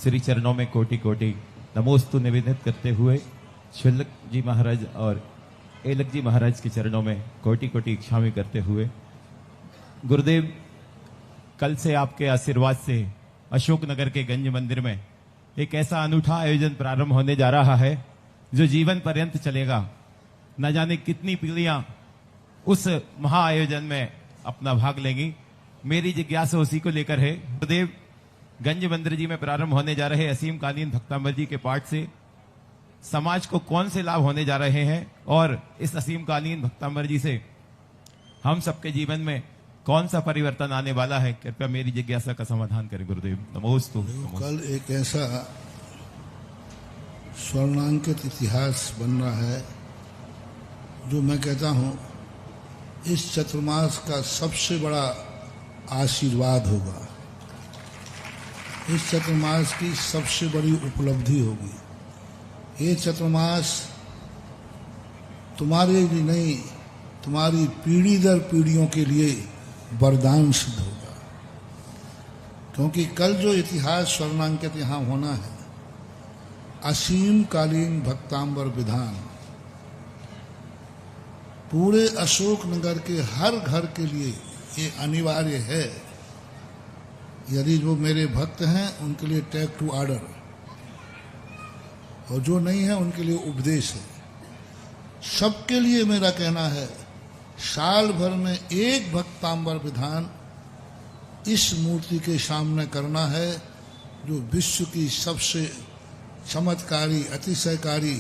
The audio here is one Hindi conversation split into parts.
श्री चरणों में कोटि कोटि नमोस्तु निवेदित करते हुए शुल्क जी महाराज और एलक जी महाराज के चरणों में कोटि कोटि क्षमा करते हुए, गुरुदेव कल से आपके आशीर्वाद से अशोकनगर के गंज मंदिर में एक ऐसा अनूठा आयोजन प्रारंभ होने जा रहा है जो जीवन पर्यंत चलेगा। न जाने कितनी पीढ़ियां उस महा आयोजन में अपना भाग लेंगी। मेरी जिज्ञासा उसी को लेकर है। गुरुदेव गंज मंदिर जी में प्रारंभ होने जा रहे असीम कालीन भक्तांबर जी के पाठ से समाज को कौन से लाभ होने जा रहे हैं और इस असीम कालीन भक्तांबर जी से हम सबके जीवन में कौन सा परिवर्तन आने वाला है, कृपया मेरी जिज्ञासा का समाधान करें गुरुदेव। नमोस्तु। कल एक ऐसा स्वर्णांकित इतिहास बन रहा है जो मैं कहता हूं इस चतुर्मास का सबसे बड़ा आशीर्वाद होगा, इस चतुर्मास की सबसे बड़ी उपलब्धि होगी। ये चतुर्मास तुम्हारे लिए नहीं, तुम्हारी पीढ़ी दर पीढ़ियों के लिए वरदान सिद्ध होगा। क्योंकि कल जो इतिहास स्वर्णांकित यहाँ होना है, असीम कालीन भक्तांबर विधान, पूरे अशोकनगर के हर घर के लिए ये अनिवार्य है। यदि जो मेरे भक्त हैं उनके लिए टेक टू ऑर्डर, और जो नहीं है उनके लिए उपदेश है। सबके लिए मेरा कहना है, साल भर में एक भक्तांबर विधान इस मूर्ति के सामने करना है जो विश्व की सबसे चमत्कारी, अतिशयकारी,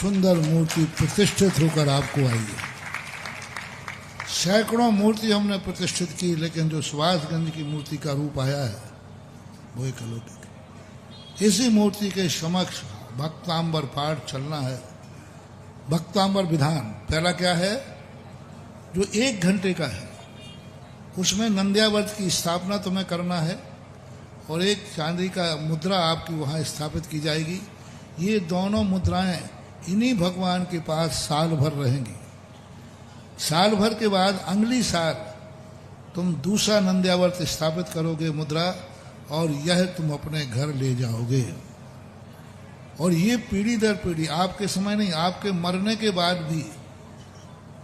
सुंदर मूर्ति प्रतिष्ठित होकर आपको आई है। सैकड़ों मूर्ति हमने प्रतिष्ठित की, लेकिन जो सुभाषगंज की मूर्ति का रूप आया है वो एक अलौकिक। इसी मूर्ति के समक्ष भक्तांबर पाठ चलना है। भक्तांबर विधान पहला क्या है, जो 1 घंटे का है, उसमें नंद्यावर्त की स्थापना तुम्हें करना है और एक चांदी का मुद्रा आपकी वहां स्थापित की जाएगी। ये दोनों मुद्राएं इन्हीं भगवान के पास साल भर रहेंगी। साल भर के बाद अगली साल तुम दूसरा नंद्यावर्त स्थापित करोगे मुद्रा, और यह तुम अपने घर ले जाओगे। और ये पीढ़ी दर पीढ़ी, आपके समय नहीं, आपके मरने के बाद भी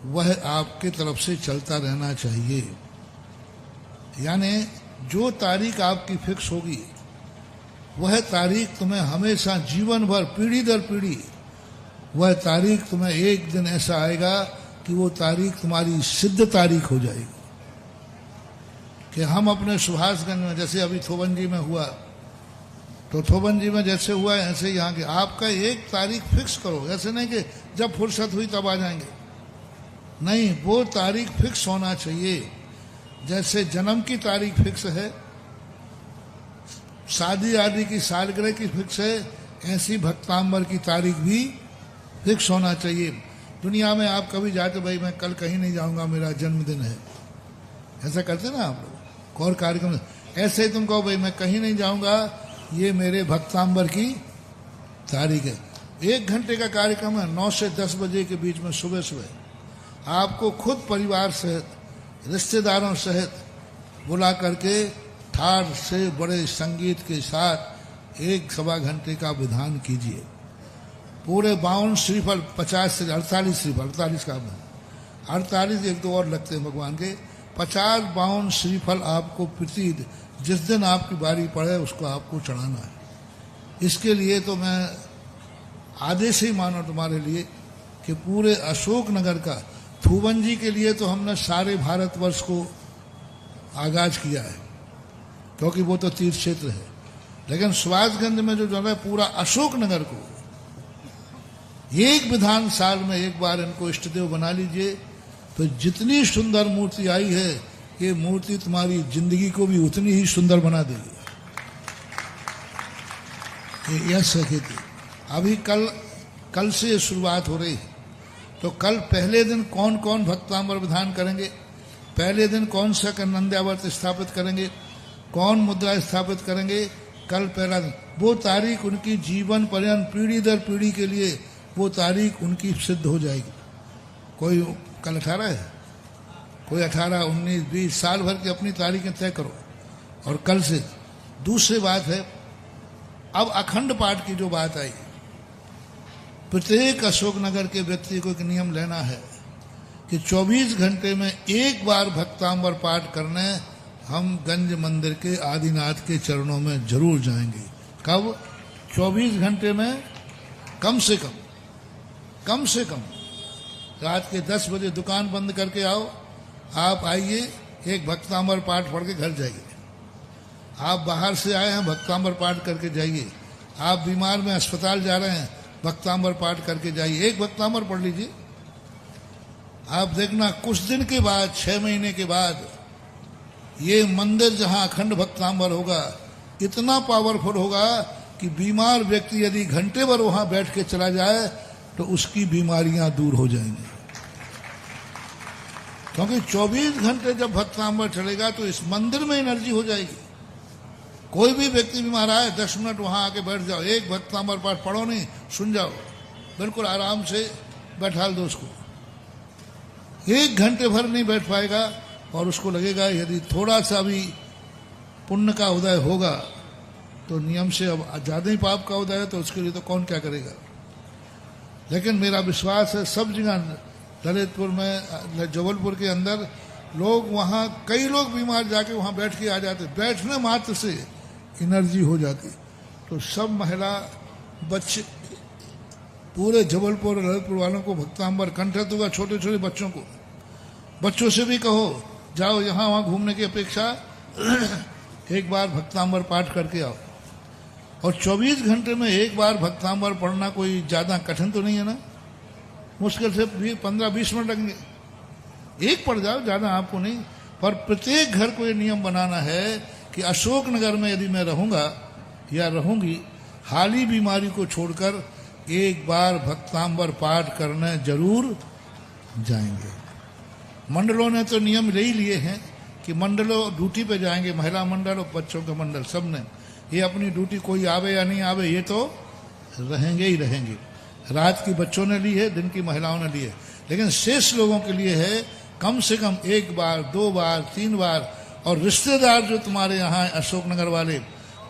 वह आपके तरफ से चलता रहना चाहिए। यानी जो तारीख आपकी फिक्स होगी वह तारीख तुम्हें हमेशा जीवन भर, पीढ़ी दर पीढ़ी, वह तारीख तुम्हें एक दिन ऐसा आएगा कि वो तारीख तुम्हारी सिद्ध तारीख हो जाएगी। कि हम अपने सुभाषगंज में, जैसे अभी थोबंजी में हुआ, तो थोबंजी में जैसे हुआ ऐसे यहाँ के आपका एक तारीख फिक्स करो। ऐसे नहीं कि जब फुर्सत हुई तब आ जाएंगे, नहीं, वो तारीख फिक्स होना चाहिए। जैसे जन्म की तारीख फिक्स है, शादी आदि की सालगिरह की फिक्स है, ऐसी भक्तांबर की तारीख भी फिक्स होना चाहिए। दुनिया में आप कभी जाते, भाई मैं कल कहीं नहीं जाऊंगा, मेरा जन्मदिन है, ऐसा करते ना आप लोग, और कार्यक्रम। ऐसे ही तुम कहो भाई मैं कहीं नहीं जाऊंगा, ये मेरे भक्तांबर की तारीख है। 1 घंटे का कार्यक्रम है, 9 से 10 बजे के बीच में सुबह सुबह आपको खुद परिवार सहित, रिश्तेदारों सहित बुला करके ठार से बड़े संगीत के साथ 1-1.25 घंटे का विधान कीजिए। पूरे 52 श्रीफल, 50 से 48 श्रीफल, 48 का 48, एक दो और लगते हैं भगवान के, 50-52 श्रीफल आपको प्रति जिस दिन आपकी बारी पड़े उसको आपको चढ़ाना है। इसके लिए तो मैं आदेश ही मानो तुम्हारे लिए कि पूरे अशोकनगर का, थूबंजी के लिए तो हमने सारे भारतवर्ष को आगाज किया है क्योंकि वो तो तीर्थ क्षेत्र है, लेकिन सुभाषगंज में जो है पूरा अशोकनगर को एक विधान साल में एक बार इनको इष्टदेव बना लीजिए, तो जितनी सुंदर मूर्ति आई है, ये मूर्ति तुम्हारी जिंदगी को भी उतनी ही सुंदर बना देगी। यह सही थी। अभी कल से शुरुआत हो रही है, तो कल पहले दिन कौन कौन भक्तांबर विधान करेंगे, पहले दिन कौन सा नंद्यावर्त स्थापित करेंगे, कौन मुद्रा स्थापित करेंगे, कल पहला दिन। वो तारीख उनकी जीवन पर्यंत, पीढ़ी दर पीढ़ी के लिए वो तारीख उनकी सिद्ध हो जाएगी। कोई कल 18 है, कोई 18, 19, 20 साल भर की अपनी तारीखें तय करो और कल से। दूसरी बात है, अब अखंड पाठ की जो बात आई, प्रत्येक अशोकनगर के व्यक्ति को एक नियम लेना है कि 24 घंटे में एक बार भक्तांबर पाठ करने हम गंज मंदिर के आदिनाथ के चरणों में जरूर जाएंगे। कब? 24 घंटे में कम से कम रात के 10 बजे दुकान बंद करके आओ, आप आइए, एक भक्तांबर पाठ पढ़ के घर जाइए। आप बाहर से आए हैं, भक्तांबर पाठ करके जाइए। आप बीमार में अस्पताल जा रहे हैं, भक्तांबर पाठ करके जाइए, एक भक्तांबर पढ़ लीजिए। आप देखना कुछ दिन के बाद, 6 महीने के बाद, ये मंदिर जहां अखंड भक्तांबर होगा इतना पावरफुल होगा कि बीमार व्यक्ति यदि घंटे भर वहां बैठ के चला जाए तो उसकी बीमारियां दूर हो जाएंगी। क्योंकि 24 घंटे जब भक्तांबर चलेगा तो इस मंदिर में एनर्जी हो जाएगी। कोई भी व्यक्ति बीमार आए, 10 मिनट वहां आके बैठ जाओ, एक भक्तांबर पाठ पढ़ो नहीं, सुन जाओ, बिल्कुल आराम से बैठाल दो उसको। 1 घंटे भर नहीं बैठ पाएगा और उसको लगेगा यदि थोड़ा सा भी पुण्य का उदय होगा तो नियम से अब ज्यादा ही पाप का उदय है, तो उसके लिए तो कौन क्या करेगा। लेकिन मेरा विश्वास है सब जगह, ललितपुर में, जबलपुर के अंदर लोग, वहाँ कई लोग बीमार जाके वहाँ बैठ के आ जाते, बैठने मात्र से एनर्जी हो जाती। तो सब महिला, बच्चे, पूरे जबलपुर ललितपुर वालों को भक्तांबर कंठस्थ होगा। छोटे छोटे बच्चों को, बच्चों से भी कहो जाओ, यहाँ वहाँ घूमने की अपेक्षा एक बार भक्तांबर पाठ करके आओ। और 24 घंटे में एक बार भक्तांबर पढ़ना कोई ज्यादा कठिन तो नहीं है ना, मुश्किल से 15-20 मिनट लगेंगे, एक पढ़ जाओ, ज्यादा आपको नहीं। पर प्रत्येक घर को ये नियम बनाना है कि अशोकनगर में यदि मैं रहूंगा या रहूंगी, हाली बीमारी को छोड़कर एक बार भक्तांबर पाठ करने जरूर जाएंगे। मंडलों ने तो नियम ले ही लिए हैं कि मंडलों ड्यूटी पे जाएंगे, महिला मंडल और बच्चों के मंडल, सब ने ये अपनी ड्यूटी, कोई आवे या नहीं आवे, ये तो रहेंगे ही रहेंगे। रात की बच्चों ने ली है, दिन की महिलाओं ने ली है, लेकिन शेष लोगों के लिए है कम से कम 1 बार, 2 बार, 3 बार। और रिश्तेदार जो तुम्हारे यहाँ अशोकनगर वाले,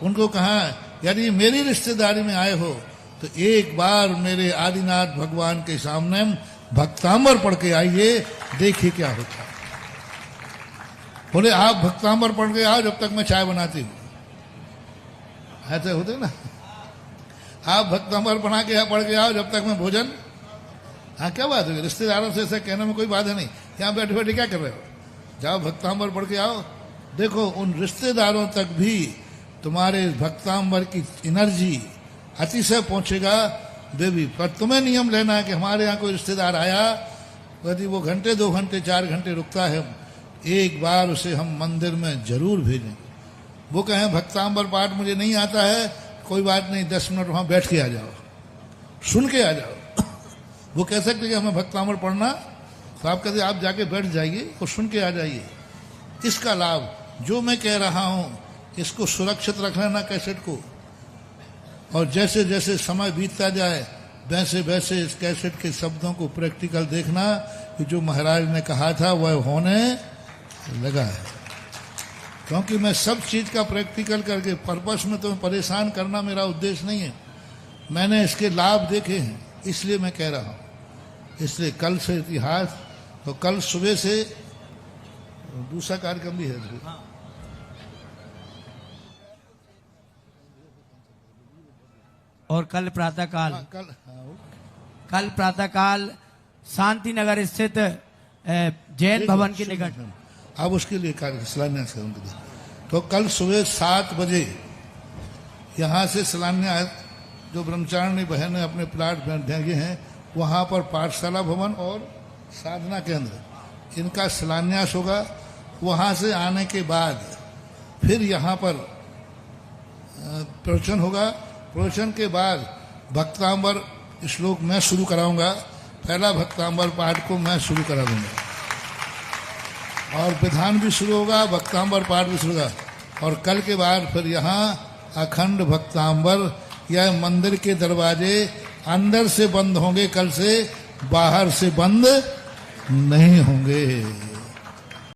उनको कहा यदि मेरी रिश्तेदारी में आए हो तो एक बार मेरे आदिनाथ भगवान के सामने भक्तांबर पढ़ के आइए, देखिए क्या होता है। बोले आप भक्तांबर पढ़ के आओ जब तक मैं चाय बनाती हूँ, ऐसे होते ना। आप भक्तांबर बना के पढ़ के आओ जब तक मैं भोजन, हाँ क्या बात है, रिश्तेदारों से ऐसा कहने में कोई बात है नहीं। यहाँ बैठे बैठे क्या कर रहे हो, जाओ भक्तांबर पढ़ के आओ। देखो उन रिश्तेदारों तक भी तुम्हारे भक्तांबर की एनर्जी अतिशय पहुंचेगा देवी। पर तुम्हें नियम लेना है कि हमारे यहाँ कोई रिश्तेदार आया, यदि वो घंटे, 2 घंटे, 4 घंटे रुकता है, एक बार उसे हम मंदिर में जरूर भेजेंगे। वो कहें भक्तांबर पाठ मुझे नहीं आता है, कोई बात नहीं, 10 मिनट वहां बैठ के आ जाओ, सुन के आ जाओ। वो कह सकते कि हमें भक्तांबर पढ़ना, तो आप कहते आप जाके बैठ जाइए और सुन के आ जाइए। इसका लाभ जो मैं कह रहा हूं, इसको सुरक्षित रख लेना कैसेट को, और जैसे जैसे समय बीतता जाए वैसे वैसे इस कैसेट के शब्दों को प्रैक्टिकल देखना कि जो महाराज ने कहा था वह होने लगा है। क्योंकि मैं सब चीज का प्रैक्टिकल करके, पर्पस में तुम्हें परेशान करना मेरा उद्देश्य नहीं है, मैंने इसके लाभ देखे हैं इसलिए मैं कह रहा हूं। इसलिए कल से इतिहास, तो कल सुबह से दूसरा कार्यक्रम भी है। और कल प्रातःकाल, कल प्रातःकाल शांति नगर स्थित जैन भवन के निकट, अब उसके लिए शिलान्यास करूंगा। तो कल सुबह 7 बजे यहाँ से शिलान्यास, जो ब्रह्मचारिणी बहनें अपने प्लाट भेजे हैं वहाँ पर पाठशाला भवन और साधना केंद्र, इनका शिलान्यास होगा। वहाँ से आने के बाद फिर यहाँ पर प्रवचन होगा। प्रवचन के बाद भक्तांबर श्लोक मैं शुरू कराऊंगा, पहला भक्तांबर पाठ को मैं शुरू करा दूंगा, और विधान भी शुरू होगा, भक्तांबर पाठ भी शुरू होगा। और कल के बाद फिर यहाँ अखंड भक्तांबर, यह मंदिर के दरवाजे अंदर से बंद होंगे, कल से बाहर से बंद नहीं होंगे।